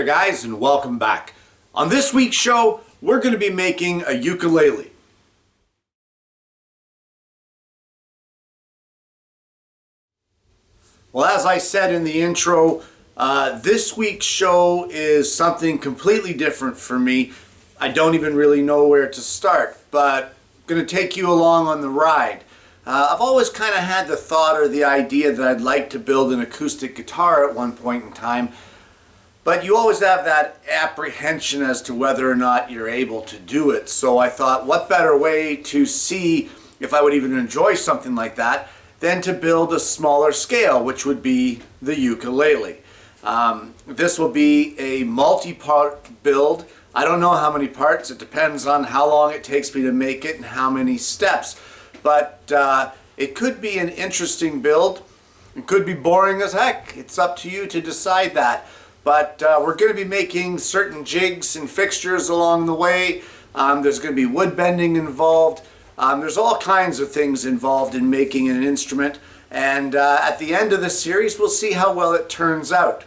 there guys, and welcome back. On this week's show, we're going to be making a ukulele. Well, as I said in the intro, this week's show is something completely different for me. I don't even really know where to start, but I'm going to take you along on the ride. I've always kind of had the thought or the idea that I'd like to build an acoustic guitar at one point in time, but you always have that apprehension as to whether or not you're able to do it. So I thought, what better way to see if I would even enjoy something like that than to build a smaller scale, which would be the ukulele. This will be a multi-part build. I don't know how many parts. It depends on how long it takes me to make it and how many steps. But it could be an interesting build. It could be boring as heck. It's up to you to decide that. But we're going to be making certain jigs and fixtures along the way. There's going to be wood bending involved. There's all kinds of things involved in making an instrument. And at the end of the series, we'll see how well it turns out.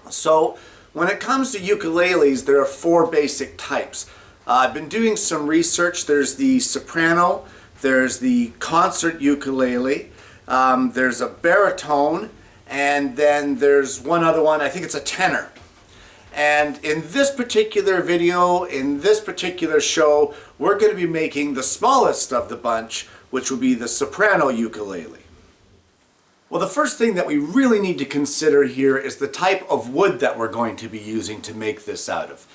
So when it comes to ukuleles, there are four basic types. I've been doing some research. There's the soprano, there's the concert ukulele, there's a baritone, and then there's one other one, I think it's a tenor. And in this particular video, in this particular show, we're going to be making the smallest of the bunch, which will be the soprano ukulele. Well, the first thing that we really need to consider here is the type of wood that we're going to be using to make this out of.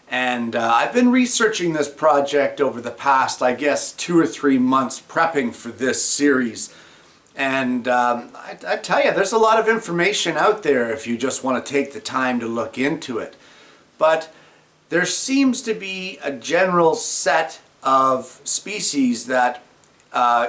And I've been researching this project over the past, I guess, 2 or 3 months prepping for this series. And I tell you, there's a lot of information out there if you just want to take the time to look into it. But there seems to be a general set of species that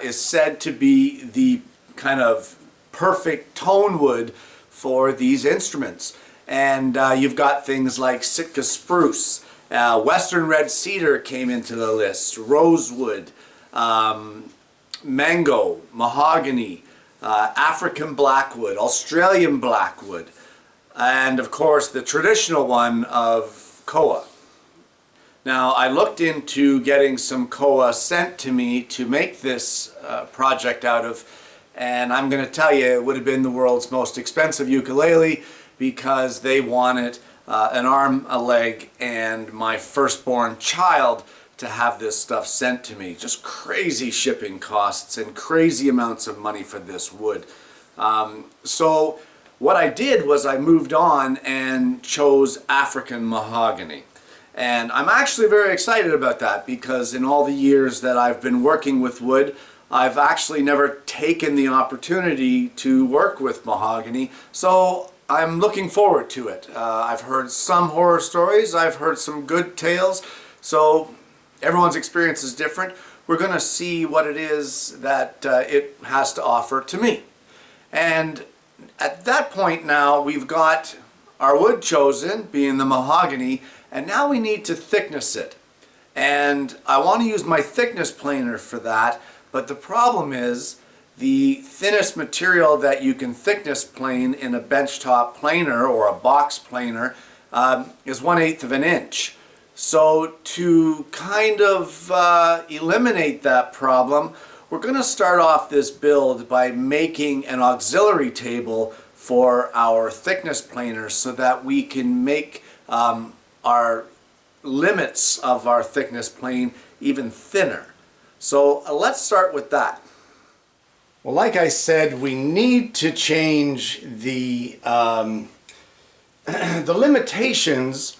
is said to be the kind of perfect tone wood for these instruments. And you've got things like Sitka spruce, western red cedar came into the list, rosewood, mango, mahogany, African blackwood, Australian blackwood, and of course the traditional one of koa. Now I looked into getting some koa sent to me to make this project out of, and I'm going to tell you it would have been the world's most expensive ukulele because they wanted an arm, a leg, and my firstborn child to have this stuff sent to me. Just crazy shipping costs and crazy amounts of money for this wood. So what I did was I moved on and chose African mahogany. And I'm actually very excited about that because in all the years that I've been working with wood, I've actually never taken the opportunity to work with mahogany. So I'm looking forward to it. I've heard some horror stories, I've heard some good tales, so everyone's experience is different. We're going to see what it is that it has to offer to me. And at that point now, we've got our wood chosen, being the mahogany, and now we need to thickness it. And I want to use my thickness planer for that, but the problem is the thinnest material that you can thickness plane in a benchtop planer or a box planer is 1/8 of an inch. So to kind of eliminate that problem, we're going to start off this build by making an auxiliary table for our thickness planer so that we can make our limits of our thickness plane even thinner. So let's start with that. Well, like I said, we need to change the the limitations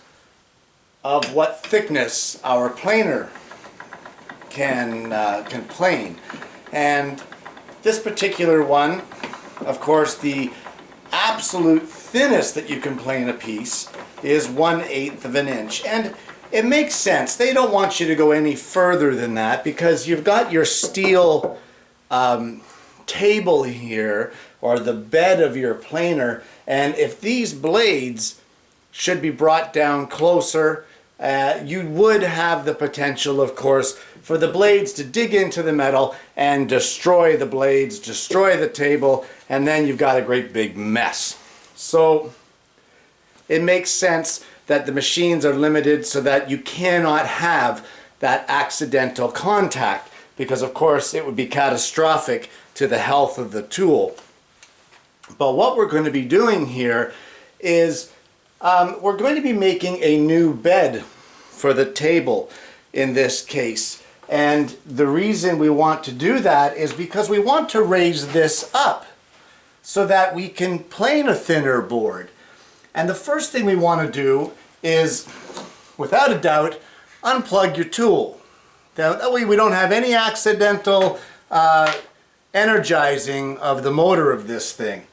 of what thickness our planer can plane. And this particular one, of course, the absolute thinnest that you can plane a piece is 1/8 of an inch. And it makes sense. They don't want you to go any further than that because you've got your steel table here, or the bed of your planer, and if these blades should be brought down closer, you would have the potential, of course, for the blades to dig into the metal and destroy the blades, destroy the table, and then you've got a great big mess. So it makes sense that the machines are limited so that you cannot have that accidental contact, because of course it would be catastrophic to the health of the tool. But what we're going to be doing here is we're going to be making a new bed for the table in this case. And the reason we want to do that is because we want to raise this up so that we can plane a thinner board. And the first thing we want to do is, without a doubt, unplug your tool. That way we don't have any accidental energizing of the motor of this thing.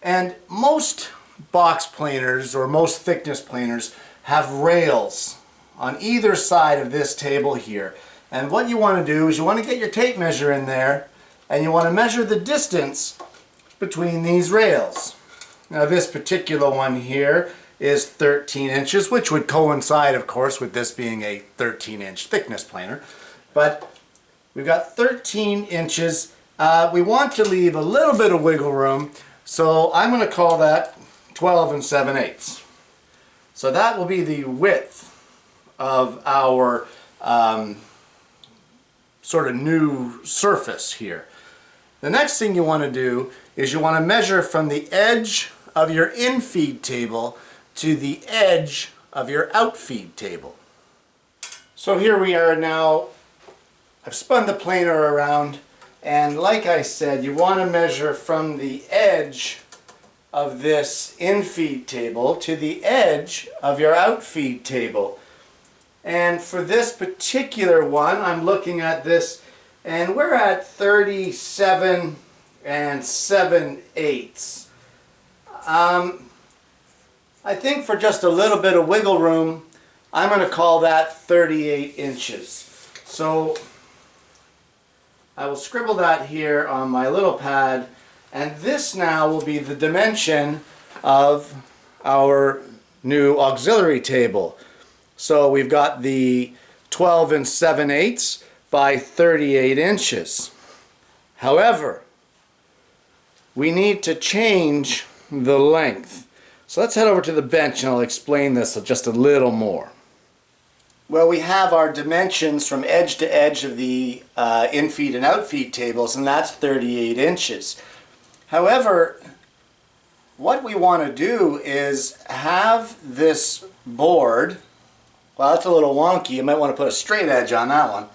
And most box planers or most thickness planers have rails on either side of this table here. And what you want to do is you want to get your tape measure in there and you want to measure the distance between these rails. Now this particular one here is 13 inches, which would coincide of course with this being a 13-inch thickness planer. But we've got 13 inches. We want to leave a little bit of wiggle room, so I'm going to call that 12 7/8. So that will be the width of our sort of new surface here. The next thing you want to do is you want to measure from the edge of your in-feed table to the edge of your out-feed table. So here we are now. I've spun the planer around, and like I said, you want to measure from the edge of this in-feed table to the edge of your out-feed table. And for this particular one, I'm looking at this, and we're at 37 7/8. I think for just a little bit of wiggle room, I'm going to call that 38 inches. So I will scribble that here on my little pad, and this now will be the dimension of our new auxiliary table. So we've got the 12 7/8 by 38 inches. However, we need to change the length. So let's head over to the bench and I'll explain this just a little more. Well, we have our dimensions from edge to edge of the in-feed and out-feed tables, and that's 38 inches. However, what we want to do is have this board, well, that's a little wonky, you might want to put a straight edge on that one,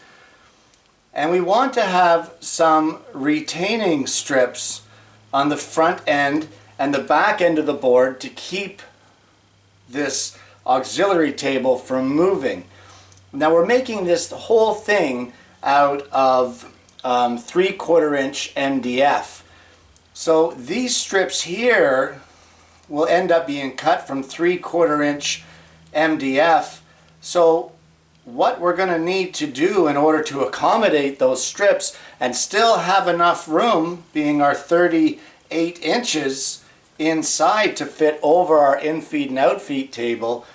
and we want to have some retaining strips on the front end and the back end of the board to keep this auxiliary table from moving. Now we're making this whole thing out of 3/4 inch MDF. So these strips here will end up being cut from 3/4 inch MDF. So what we're going to need to do in order to accommodate those strips and still have enough room, being our 38 inches inside to fit over our in-feed and out-feed table,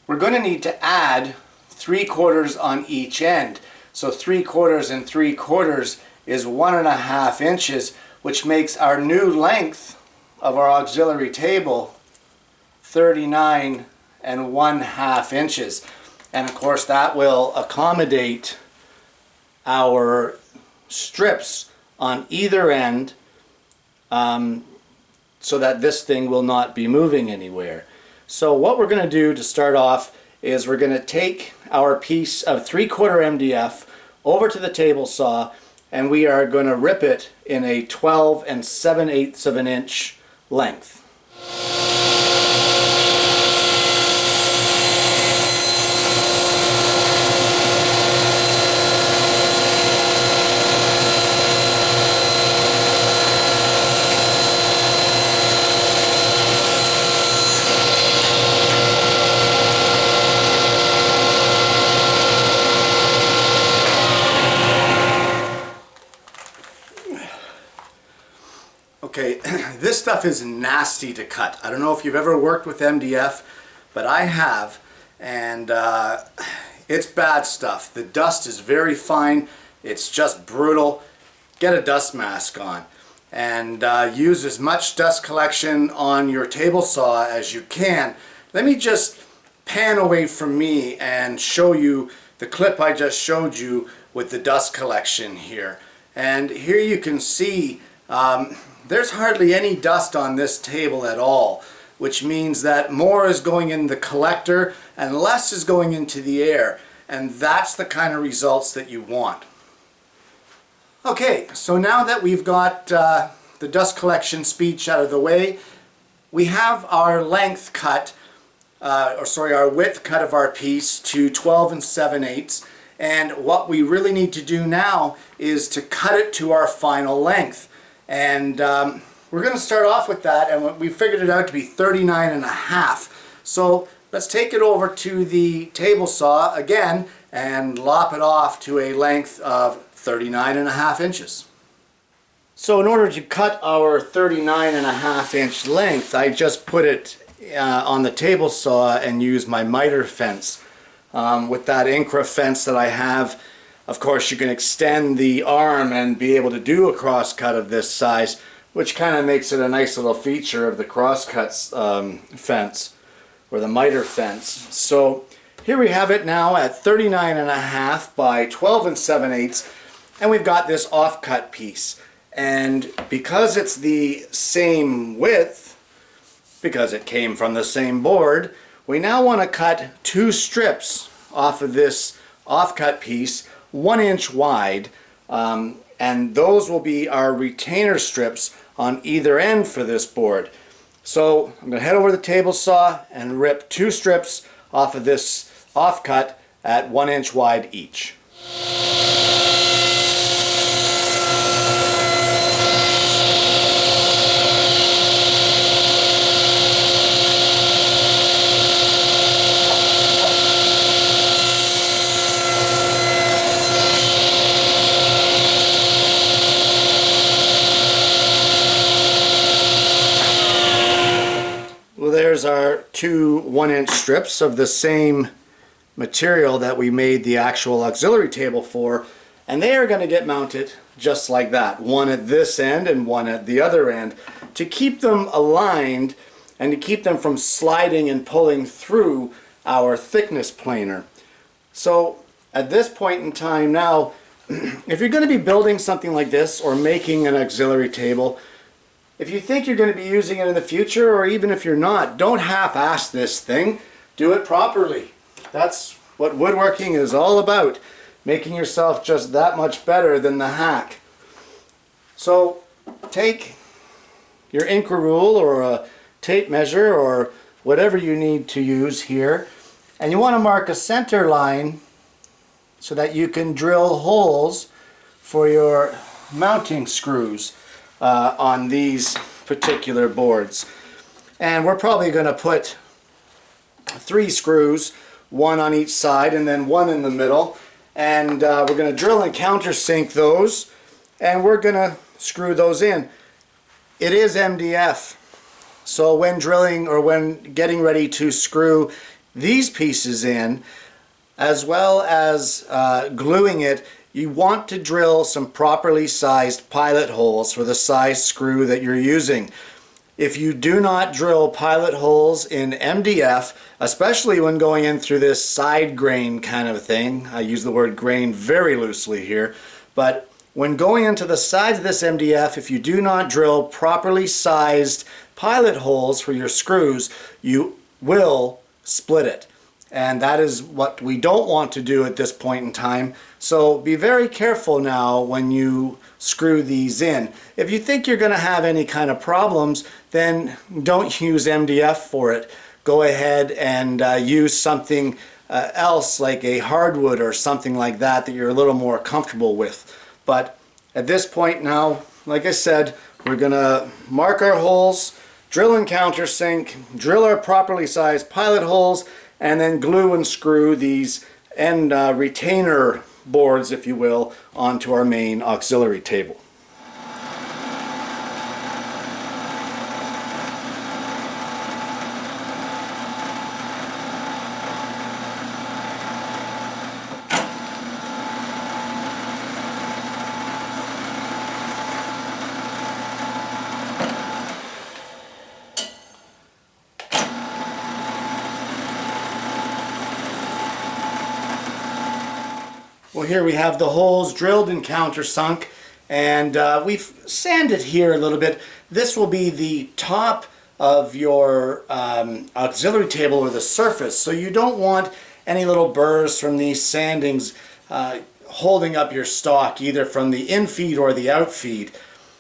we're going to need to add 3/4 on each end. So 3/4 and 3/4 is 1.5 inches, which makes our new length of our auxiliary table 39 1/2 inches. And of course that will accommodate our strips on either end so that this thing will not be moving anywhere. So what we're going to do to start off is we're going to take our piece of 3/4 MDF over to the table saw, and we are going to rip it in a 12 7/8 of an inch length. Okay, this stuff is nasty to cut. I don't know if you've ever worked with MDF, but I have, and it's bad stuff. The dust is very fine. It's just brutal. Get a dust mask on and use as much dust collection on your table saw as you can. Let me just pan away from me and show you the clip I just showed you with the dust collection here. And here you can see there's hardly any dust on this table at all, which means that more is going in the collector and less is going into the air. And that's the kind of results that you want. Okay, so now that we've got the dust collection speech out of the way, we have our length cut, our width cut of our piece to 12 7/8. And what we really need to do now is to cut it to our final length. And we're going to start off with that, and we figured it out to be 39.5. So let's take it over to the table saw again and lop it off to a length of 39.5 inches. So in order to cut our 39.5 inch length, I just put it on the table saw and used my miter fence. With that Incra fence that I have, of course you can extend the arm and be able to do a cross cut of this size, which kind of makes it a nice little feature of the crosscut fence, or the miter fence. So here we have it now at 39.5 by 12 7/8, and we've got this offcut piece. And because it's the same width, because it came from the same board, we now want to cut 2 strips off of this offcut piece, 1 inch wide, and those will be our retainer strips on either end for this board. So I'm going to head over to the table saw and rip 2 strips off of this offcut at 1 inch wide each. Well, there's our 2 1-inch strips of the same material that we made the actual auxiliary table for, and they are going to get mounted just like that, one at this end and one at the other end, to keep them aligned and to keep them from sliding and pulling through our thickness planer. So at this point in time now, if you're going to be building something like this or making an auxiliary table, if you think you're going to be using it in the future, or even if you're not, don't half-ass this thing. Do it properly. That's what woodworking is all about, making yourself just that much better than the hack. So take your Incra rule or a tape measure or whatever you need to use here, and you want to mark a center line so that you can drill holes for your mounting screws on these particular boards. And we're probably going to put 3 screws, 1 on each side and then 1 in the middle, and we're going to drill and countersink those, and we're going to screw those in. It is MDF, so when drilling or when getting ready to screw these pieces in, as well as gluing it, you want to drill some properly sized pilot holes for the size screw that you're using. If you do not drill pilot holes in MDF, especially when going in through this side grain kind of thing, I use the word grain very loosely here, but when going into the sides of this MDF, if you do not drill properly sized pilot holes for your screws, you will split it. And that is what we don't want to do at this point in time. So be very careful now when you screw these in. If you think you're going to have any kind of problems, then don't use MDF for it. Go ahead and use something else like a hardwood or something like that that you're a little more comfortable with. But at this point now, like I said, we're going to mark our holes, drill and countersink, drill our properly sized pilot holes, and then glue and screw these end retainer boards, if you will, onto our main auxiliary table. here we have the holes drilled and countersunk, and we've sanded here a little bit. This will be the top of your auxiliary table, or the surface, so you don't want any little burrs from these sandings holding up your stock, either from the in-feed or the out-feed.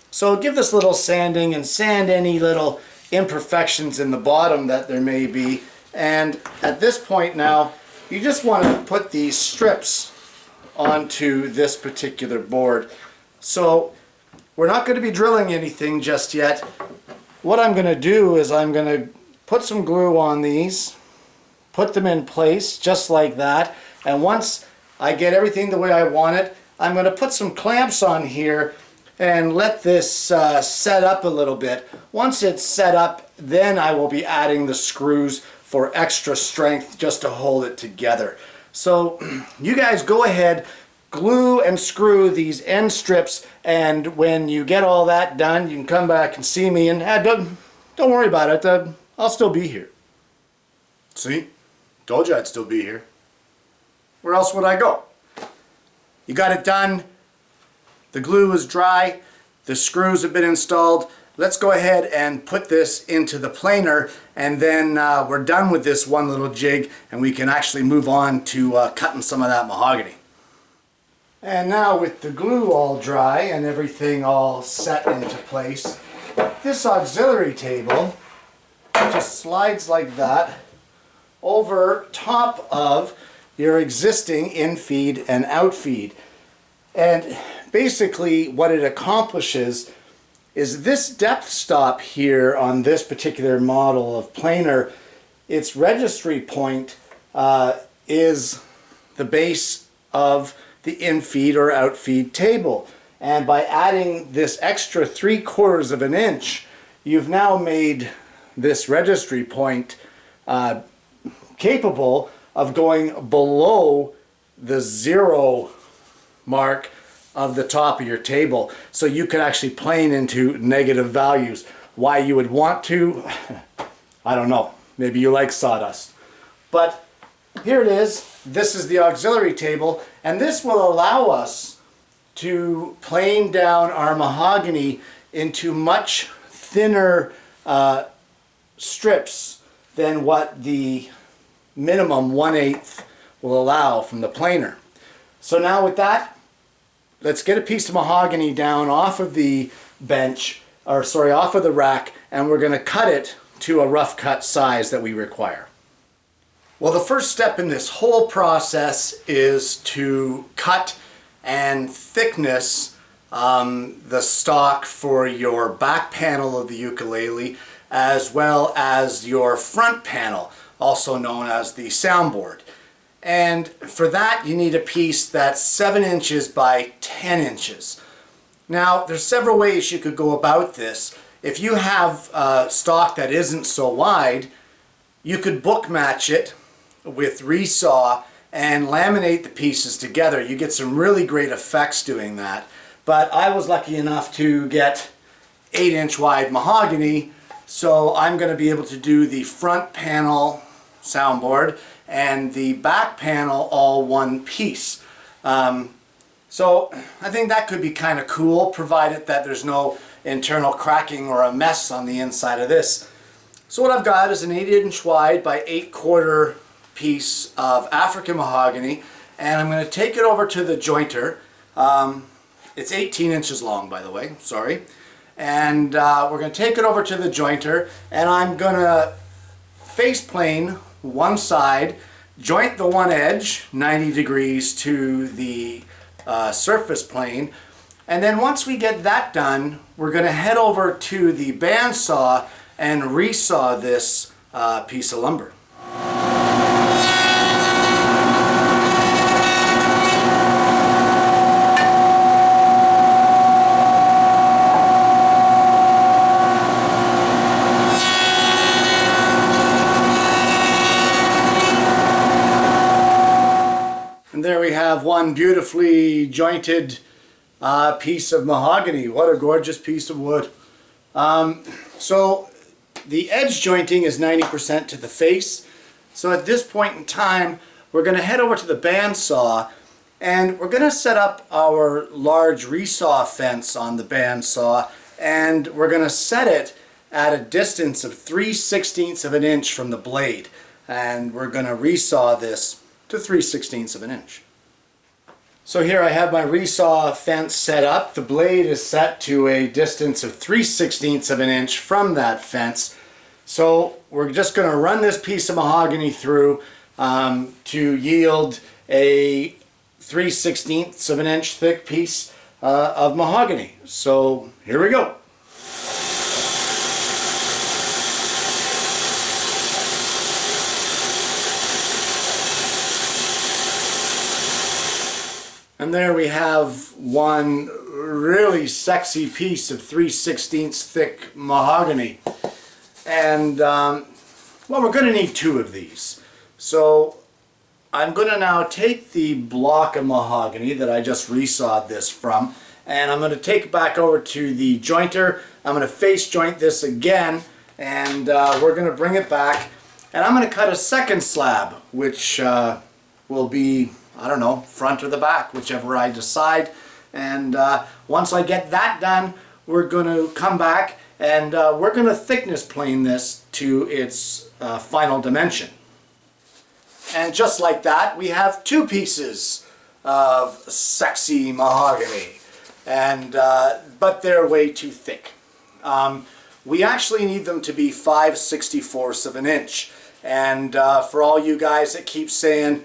So give this little sanding and sand any little imperfections in the bottom that there may be. And at this point now, you just want to put these strips onto this particular board. So we're not going to be drilling anything just yet. What I'm going to do is I'm going to put some glue on these, put them in place just like that, and once I get everything the way I want it, I'm going to put some clamps on here and let this set up a little bit. Once it's set up, then I will be adding the screws for extra strength just to hold it together. So you guys go ahead, glue and screw these end strips, and when you get all that done, you can come back and see me, and don't worry about it, I'll still be here. See? Told you I'd still be here. Where else would I go? You got it done. The glue is dry. The screws have been installed. Let's go ahead and put this into the planer, and then we're done with this one little jig, and we can actually move on to cutting some of that mahogany. And now with the glue all dry and everything all set into place, this auxiliary table just slides like that over top of your existing in-feed and out-feed. And basically what it accomplishes is this depth stop here on this particular model of planer, its registry point is the base of the in-feed or out-feed table. And by adding this extra 3/4 of an inch, you've now made this registry point capable of going below the 0 mark of the top of your table. So you could actually plane into negative values. Why you would want to, I don't know. Maybe you like sawdust. But here it is. This is the auxiliary table, and this will allow us to plane down our mahogany into much thinner strips than what the minimum 1/8 will allow from the planer. So now with that, let's get a piece of mahogany down off of the bench, or sorry, off of the rack, and we're going to cut it to a rough cut size that we require. Well, the first step in this whole process is to cut and thickness the stock for your back panel of the ukulele, as well as your front panel, also known as the soundboard. And for that, you need a piece that's 7 inches by 10 inches. Now, there's several ways you could go about this. If you have stock that isn't so wide, you could book match it with resaw and laminate the pieces together. You get some really great effects doing that. But I was lucky enough to get 8-inch wide mahogany, so I'm going to be able to do the front panel soundboard and the back panel all one piece. So I think that could be kind of cool, provided that there's no internal cracking or a mess on the inside of this. So what I've got is an 8-inch wide by 8/4 piece of African mahogany, and I'm going to take it over to the jointer. It's 18 inches long, by the way, sorry. And we're going to take it over to the jointer, and I'm going to face plane one side, joint the one edge 90 degrees to the surface plane, and then once we get that done, we're going to head over to the bandsaw and resaw this piece of lumber. And there we have one beautifully jointed piece of mahogany. What a gorgeous piece of wood. So the edge jointing is 90% to the face. So at this point in time, we're going to head over to the bandsaw And we're going to set up our large resaw fence on the bandsaw, and we're going to set it at a distance of 3/16 of an inch from the blade. And we're going to resaw this to 3/16 of an inch. So here I have my resaw fence set up. The blade is set to a distance of 3/16 of an inch from that fence. So we're just going to run this piece of mahogany through to yield a 3/16 of an inch thick piece of mahogany. So here we go. And there we have one really sexy piece of 3/16 thick mahogany. And well, we're going to need two of these. So I'm going to now take the block of mahogany that I just resawed this from, and I'm going to take it back over to the jointer. I'm going to face joint this again, and we're going to bring it back, and I'm going to cut a second slab, which will be, I don't know, front or the back, whichever I decide. And once I get that done, we're going to come back and we're going to thickness plane this to its final dimension. And just like that, we have two pieces of sexy mahogany, and but they're way too thick. We actually need them to be 5/64 of an inch. And for all you guys that keep saying,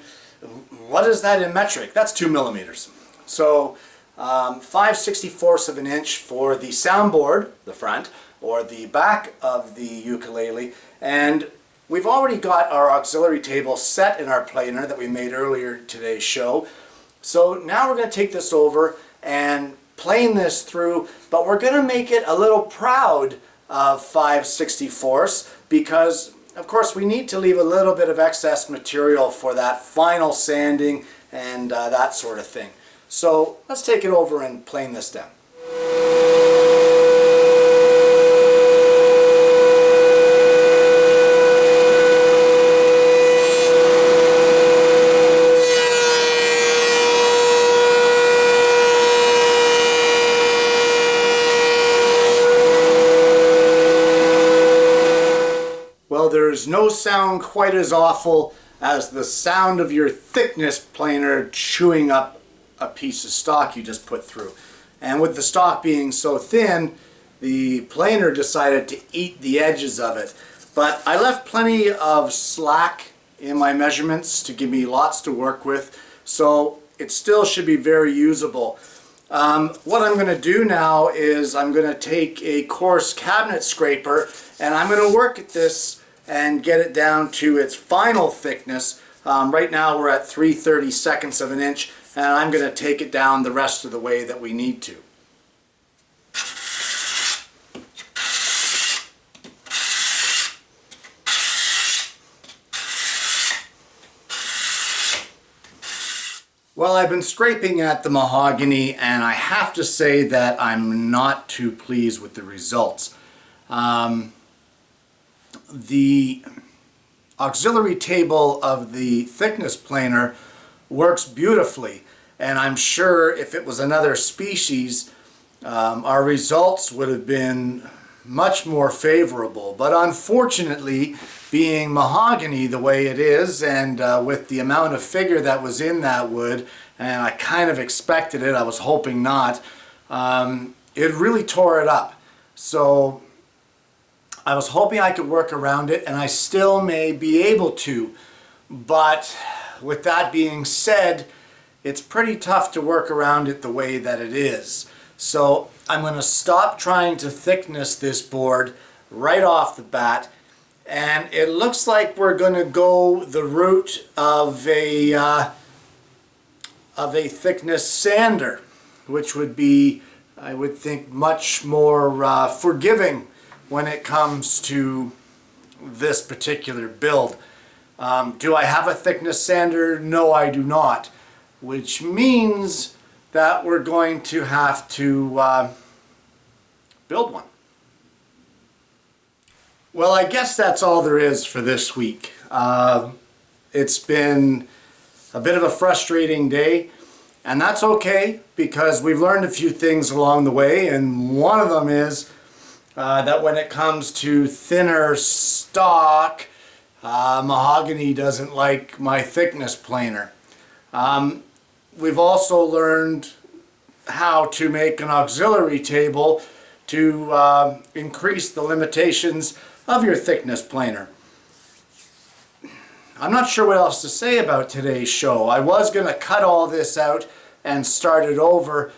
what is that in metric? That's 2 millimeters. So 5/64 of an inch for the soundboard, the front, or the back of the ukulele. And we've already got our auxiliary table set in our planer that we made earlier today's show. So now we're going to take this over and plane this through, but we're going to make it a little proud of 5/64 because of course we need to leave a little bit of excess material for that final sanding and that sort of thing. So let's take it over and plane this down. Well, there's no sound quite as awful as the sound of your thickness planer chewing up a piece of stock you just put through. And with the stock being so thin, the planer decided to eat the edges of it. But I left plenty of slack in my measurements to give me lots to work with, so it still should be very usable. What I'm going to do now is I'm going to take a coarse cabinet scraper and I'm going to work at this and get it down to its final thickness. Right now we're at 3/32 of an inch, and I'm going to take it down the rest of the way that we need to. Well, I've been scraping at the mahogany, and I have to say that I'm not too pleased with the results. The auxiliary table of the thickness planer works beautifully, and I'm sure if it was another species, our results would have been much more favorable. But unfortunately, being mahogany the way it is, and with the amount of figure that was in that wood, and I kind of expected it, I was hoping not, it really tore it up. So I was hoping I could work around it, and I still may be able to. But with that being said, it's pretty tough to work around it the way that it is. So I'm going to stop trying to thickness this board right off the bat, and it looks like we're going to go the route of a thickness sander, which would be, I would think, much more forgiving when it comes to this particular build. Do I have a thickness sander? No, I do not, which means that we're going to have to build one. Well, I guess that's all there is for this week. It's been a bit of a frustrating day. And that's okay, because we've learned a few things along the way, and one of them is that when it comes to thinner stock, mahogany doesn't like my thickness planer. We've also learned how to make an auxiliary table to increase the limitations of your thickness planer. I'm not sure what else to say about today's show. I was going to cut all this out and start it over,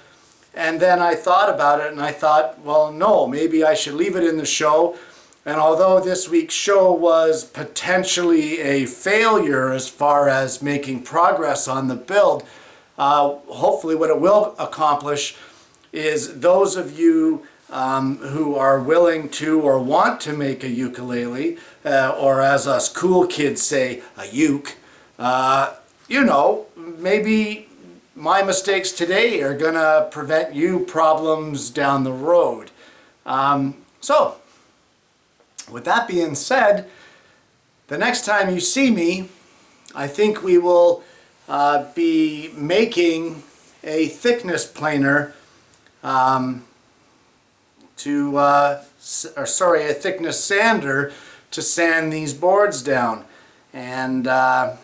and then I thought about it and I thought, well, no, maybe I should leave it in the show. And although this week's show was potentially a failure as far as making progress on the build, hopefully what it will accomplish is those of you who are willing to or want to make a ukulele, or as us cool kids say, a uke, you know, maybe my mistakes today are going to prevent you problems down the road. So, with that being said, the next time you see me, I think we will be making a thickness planer a thickness sander to sand these boards down. And I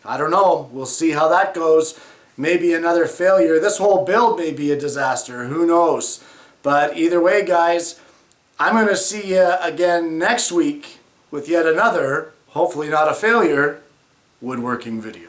don't know, we'll see how that goes. Maybe another failure. This whole build may be a disaster, who knows. But either way, guys, I'm going to see you again next week with yet another, hopefully not a failure, woodworking video.